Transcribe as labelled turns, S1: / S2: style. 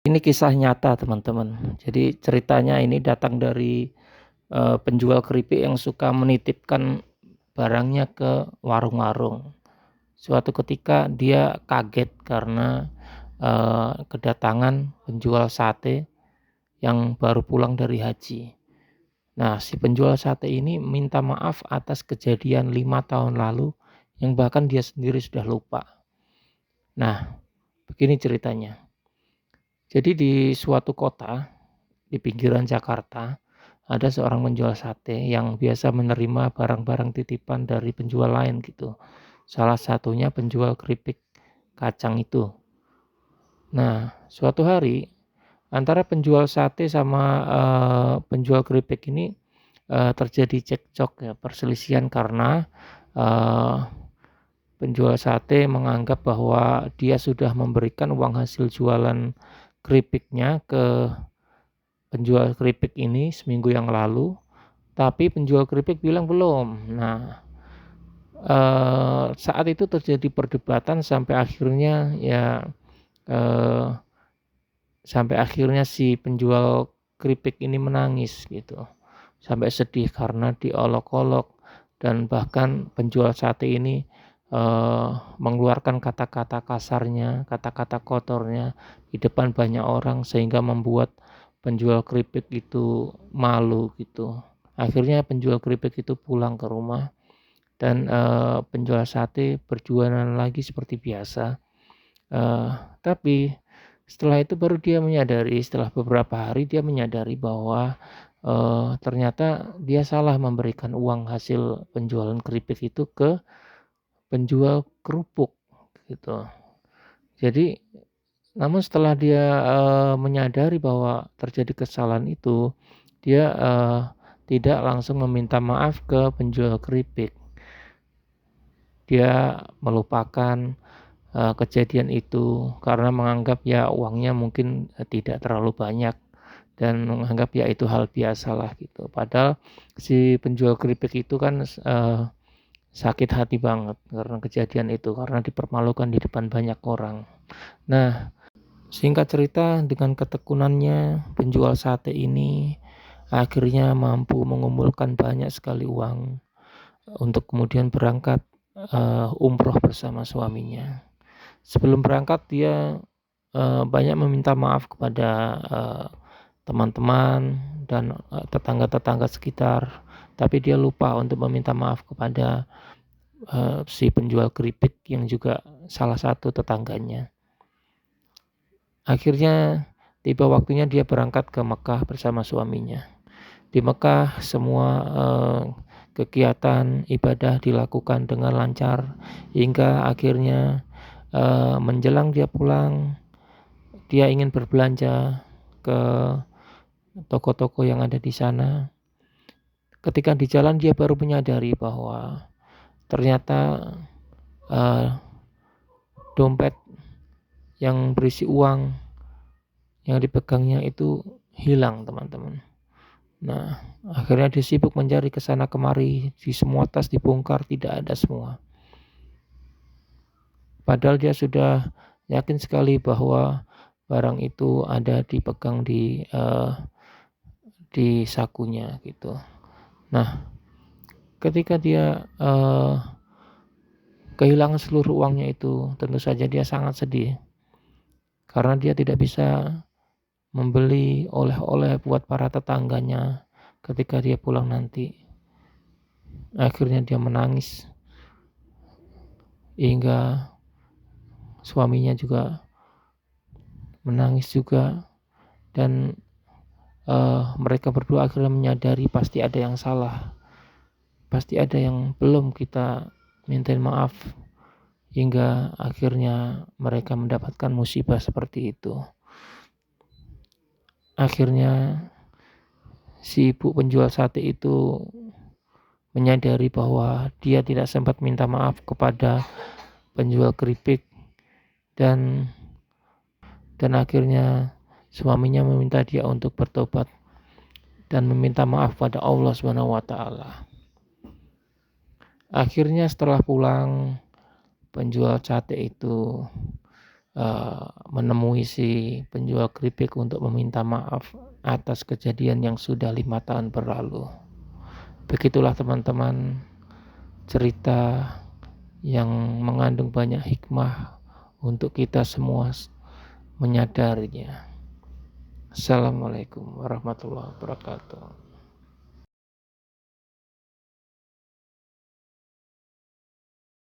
S1: Ini kisah nyata teman-teman. Jadi ceritanya ini datang dari, penjual keripik yang suka menitipkan barangnya ke warung-warung. Suatu ketika dia kaget karena, kedatangan penjual sate yang baru pulang dari haji. Nah, si penjual sate ini minta maaf atas kejadian 5 tahun lalu yang bahkan dia sendiri sudah lupa. Nah, begini ceritanya. Jadi di suatu kota di pinggiran Jakarta, ada seorang penjual sate yang biasa menerima barang-barang titipan dari penjual lain gitu. Salah satunya penjual keripik kacang itu. Nah, suatu hari antara penjual sate sama penjual keripik ini terjadi cekcok ya, perselisihan karena eh, penjual sate menganggap bahwa dia sudah memberikan uang hasil jualan keripiknya ke penjual keripik ini seminggu yang lalu, tapi penjual keripik bilang belum. Nah, saat itu terjadi perdebatan eh, sampai akhirnya si penjual keripik ini menangis gitu, sampai sedih karena diolok-olok dan bahkan penjual sate ini mengeluarkan kata-kata kasarnya, kata-kata kotornya di depan banyak orang sehingga membuat penjual keripik itu malu gitu. Akhirnya penjual keripik itu pulang ke rumah dan penjual sate berjualan lagi seperti biasa. Tapi setelah itu baru dia menyadari, setelah beberapa hari dia menyadari bahwa ternyata dia salah memberikan uang hasil penjualan keripik itu ke penjual kerupuk gitu. Jadi namun setelah dia menyadari bahwa terjadi kesalahan itu, dia tidak langsung meminta maaf ke penjual keripik. Dia melupakan kejadian itu karena menganggap ya uangnya mungkin tidak terlalu banyak dan menganggap ya itu hal biasalah gitu. Padahal si penjual keripik itu kan sakit hati banget karena kejadian itu, karena dipermalukan di depan banyak orang. Nah, singkat cerita, dengan ketekunannya penjual sate ini akhirnya mampu mengumpulkan banyak sekali uang untuk kemudian berangkat umroh bersama suaminya. Sebelum berangkat dia banyak meminta maaf kepada teman-teman dan tetangga-tetangga sekitar, tapi dia lupa untuk meminta maaf kepada si penjual keripik yang juga salah satu tetangganya. Akhirnya tiba waktunya dia berangkat ke Mekah bersama suaminya. Di Mekah semua kegiatan ibadah dilakukan dengan lancar hingga akhirnya menjelang dia pulang, dia ingin berbelanja ke toko-toko yang ada di sana. Ketika di jalan dia baru menyadari bahwa ternyata dompet yang berisi uang yang dipegangnya itu hilang, teman-teman. Nah, akhirnya dia sibuk mencari ke sana kemari, di semua tas dibongkar, tidak ada semua. Padahal dia sudah yakin sekali bahwa barang itu ada dipegang di sakunya gitu. Nah, ketika dia kehilangan seluruh uangnya itu, tentu saja dia sangat sedih karena dia tidak bisa membeli oleh-oleh buat para tetangganya ketika dia pulang nanti. Akhirnya dia menangis hingga suaminya juga menangis juga, dan mereka berdua akhirnya menyadari pasti ada yang salah, pasti ada yang belum kita mintain maaf, hingga akhirnya mereka mendapatkan musibah seperti itu. Akhirnya si ibu penjual sate itu menyadari bahwa dia tidak sempat minta maaf kepada penjual keripik, dan akhirnya suaminya meminta dia untuk bertobat dan meminta maaf pada Allah Subhanahu wa taala. Akhirnya setelah pulang, penjual sate itu menemui si penjual keripik untuk meminta maaf atas kejadian yang sudah 5 tahun berlalu. Begitulah teman-teman, cerita yang mengandung banyak hikmah untuk kita semua menyadarinya. Assalamualaikum warahmatullahi wabarakatuh.